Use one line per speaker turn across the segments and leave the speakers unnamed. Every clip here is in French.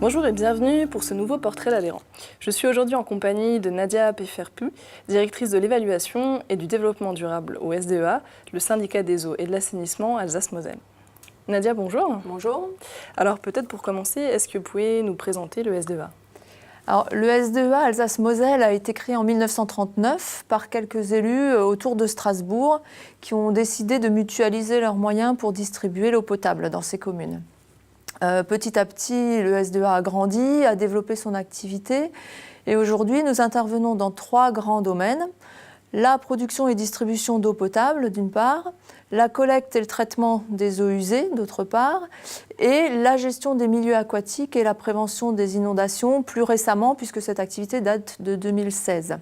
Bonjour et bienvenue pour ce nouveau portrait d'adhérent. Je suis aujourd'hui en compagnie de Nadia Peferpu, directrice de l'évaluation et du développement durable au SDEA, le syndicat des eaux et de l'assainissement Alsace-Moselle. Nadia, bonjour.
Bonjour.
Alors peut-être pour commencer, est-ce que vous pouvez nous présenter le SDEA ?
Alors, le SDEA Alsace-Moselle a été créé en 1939 par quelques élus autour de Strasbourg qui ont décidé de mutualiser leurs moyens pour distribuer l'eau potable dans ces communes. Petit à petit, le SDEA a grandi, a développé son activité et aujourd'hui, nous intervenons dans 3 grands domaines. La production et distribution d'eau potable, d'une part, la collecte et le traitement des eaux usées, d'autre part, et la gestion des milieux aquatiques et la prévention des inondations, plus récemment, puisque cette activité date de 2016.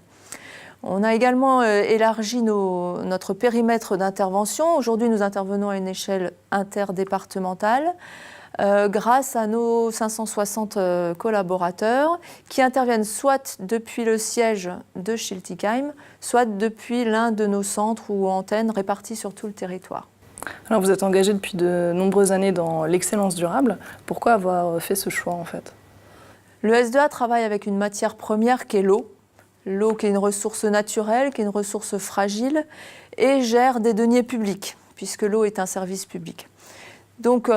On a également élargi notre périmètre d'intervention. Aujourd'hui, nous intervenons à une échelle interdépartementale, grâce à nos 560 collaborateurs qui interviennent soit depuis le siège de Schiltigheim, soit depuis l'un de nos centres ou antennes répartis sur tout le territoire.
Alors vous êtes engagé depuis de nombreuses années dans l'excellence durable. Pourquoi avoir fait ce choix en fait ?
Le SDEA travaille avec une matière première qui est l'eau. L'eau qui est une ressource naturelle, qui est une ressource fragile et gère des deniers publics, puisque l'eau est un service public. Donc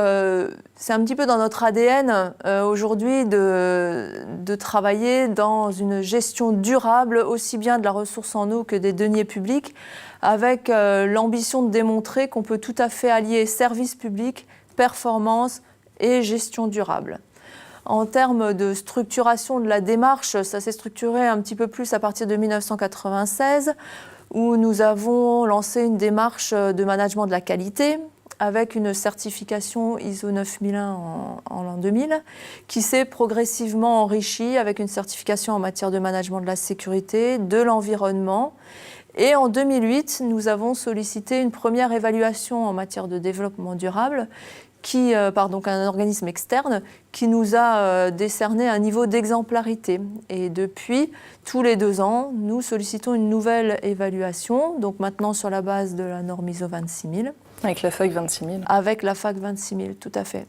c'est un petit peu dans notre ADN aujourd'hui de travailler dans une gestion durable aussi bien de la ressource en eau que des deniers publics, avec l'ambition de démontrer qu'on peut tout à fait allier service public, performance et gestion durable. En termes de structuration de la démarche, ça s'est structuré un petit peu plus à partir de 1996, où nous avons lancé une démarche de management de la qualité, avec une certification ISO 9001 en l'an 2000, qui s'est progressivement enrichie avec une certification en matière de management de la sécurité, de l'environnement. Et en 2008, nous avons sollicité une première évaluation en matière de développement durable, par donc un organisme externe, qui nous a décerné un niveau d'exemplarité. Et depuis, tous les 2 ans, nous sollicitons une nouvelle évaluation, donc maintenant sur la base de la norme ISO 26000.
Avec la FAC 26000.
Avec la FAC 26000, tout à fait.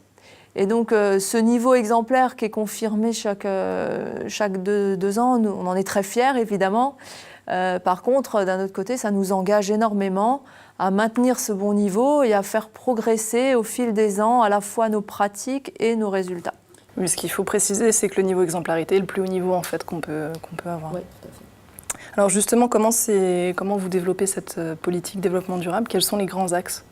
Et donc ce niveau exemplaire qui est confirmé chaque 2 ans, on en est très fiers évidemment. Par contre, d'un autre côté, ça nous engage énormément à maintenir ce bon niveau et à faire progresser au fil des ans à la fois nos pratiques et nos résultats.
Oui, ce qu'il faut préciser, c'est que le niveau exemplarité est le plus haut niveau en fait, qu'on peut avoir.
Oui, tout à fait.
Alors justement, comment vous développez cette politique développement durable ? Quels sont les grands axes ?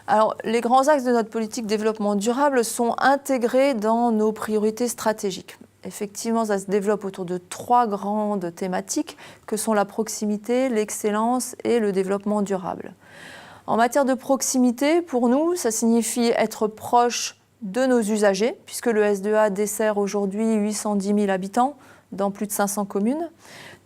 Alors, les grands axes de notre politique développement durable sont intégrés dans nos priorités stratégiques. Effectivement, ça se développe autour de 3 grandes thématiques que sont la proximité, l'excellence et le développement durable. En matière de proximité, pour nous, ça signifie être proche de nos usagers, puisque le SDEA dessert aujourd'hui 810 000 habitants dans plus de 500 communes.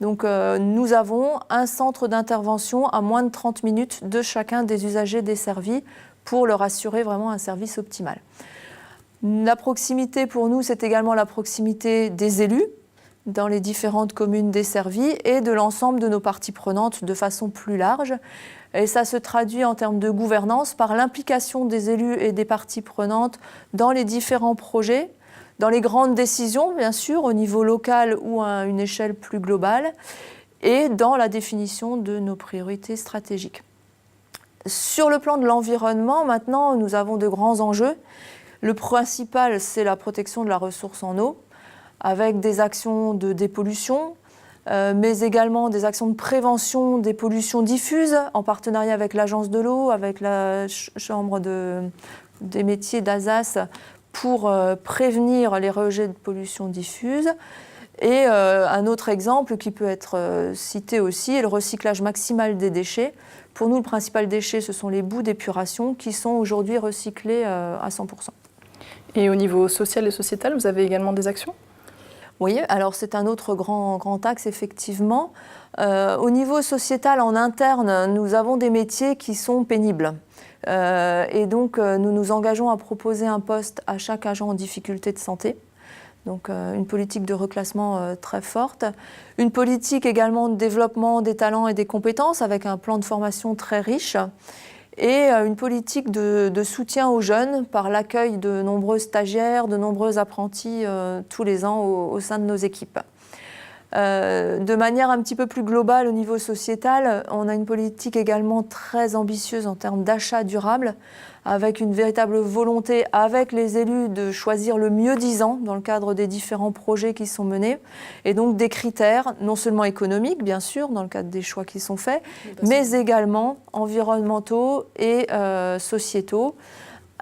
Donc nous avons un centre d'intervention à moins de 30 minutes de chacun des usagers desservis pour leur assurer vraiment un service optimal. La proximité pour nous, c'est également la proximité des élus dans les différentes communes desservies et de l'ensemble de nos parties prenantes de façon plus large. Et ça se traduit en termes de gouvernance par l'implication des élus et des parties prenantes dans les différents projets, dans les grandes décisions, bien sûr, au niveau local ou à une échelle plus globale, et dans la définition de nos priorités stratégiques. Sur le plan de l'environnement, maintenant, nous avons de grands enjeux. Le principal, c'est la protection de la ressource en eau, avec des actions de dépollution, mais également des actions de prévention des pollutions diffuses, en partenariat avec l'Agence de l'eau, avec la Chambre des métiers d'Alsace, pour prévenir les rejets de pollution diffuse. Et un autre exemple qui peut être cité aussi est le recyclage maximal des déchets. Pour nous, le principal déchet, ce sont les boues d'épuration qui sont aujourd'hui recyclés à 100%.
Et au niveau social et sociétal, vous avez également des actions ?
Oui, alors c'est un autre grand axe, effectivement. Au niveau sociétal, en interne, nous avons des métiers qui sont pénibles. Et donc, nous nous engageons à proposer un poste à chaque agent en difficulté de santé. Donc une politique de reclassement très forte. Une politique également de développement des talents et des compétences avec un plan de formation très riche. et une politique de soutien aux jeunes par l'accueil de nombreux stagiaires, de nombreux apprentis tous les ans au sein de nos équipes. De manière un petit peu plus globale au niveau sociétal, on a une politique également très ambitieuse en termes d'achat durable, avec une véritable volonté avec les élus de choisir le mieux-disant dans le cadre des différents projets qui sont menés, et donc des critères non seulement économiques, bien sûr, dans le cadre des choix qui sont faits, mais également environnementaux et sociétaux.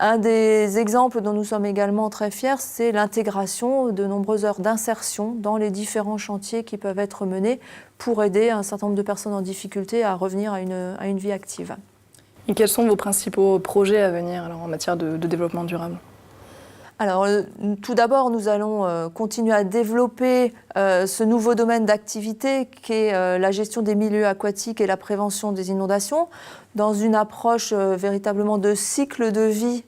Un des exemples dont nous sommes également très fiers, c'est l'intégration de nombreuses heures d'insertion dans les différents chantiers qui peuvent être menés pour aider un certain nombre de personnes en difficulté à revenir à une vie active.
Et quels sont vos principaux projets à venir alors, en matière de développement durable ?
Alors, tout d'abord, nous allons continuer à développer ce nouveau domaine d'activité qui est la gestion des milieux aquatiques et la prévention des inondations, dans une approche véritablement de cycle de vie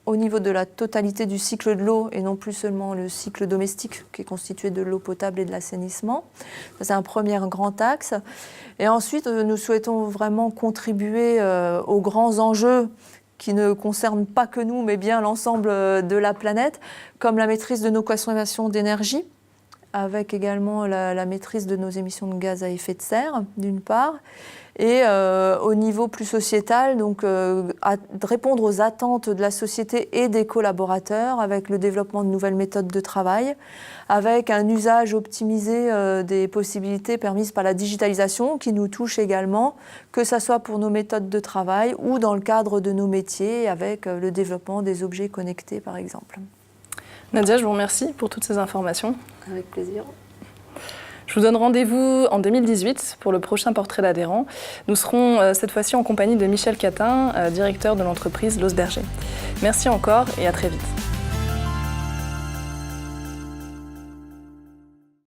au niveau de la totalité du cycle de l'eau et non plus seulement le cycle domestique qui est constitué de l'eau potable et de l'assainissement. C'est un premier grand axe. Et ensuite, nous souhaitons vraiment contribuer aux grands enjeux qui ne concernent pas que nous, mais bien l'ensemble de la planète, comme la maîtrise de nos consommations d'énergie, avec également la maîtrise de nos émissions de gaz à effet de serre, d'une part, et au niveau plus sociétal, donc répondre aux attentes de la société et des collaborateurs avec le développement de nouvelles méthodes de travail, avec un usage optimisé des possibilités permises par la digitalisation qui nous touche également, que ce soit pour nos méthodes de travail ou dans le cadre de nos métiers, avec le développement des objets connectés par exemple.
Nadia, je vous remercie pour toutes ces informations.
Avec plaisir.
Je vous donne rendez-vous en 2018 pour le prochain portrait d'adhérent. Nous serons cette fois-ci en compagnie de Michel Catin, directeur de l'entreprise L'Osberger. Merci encore et à très vite.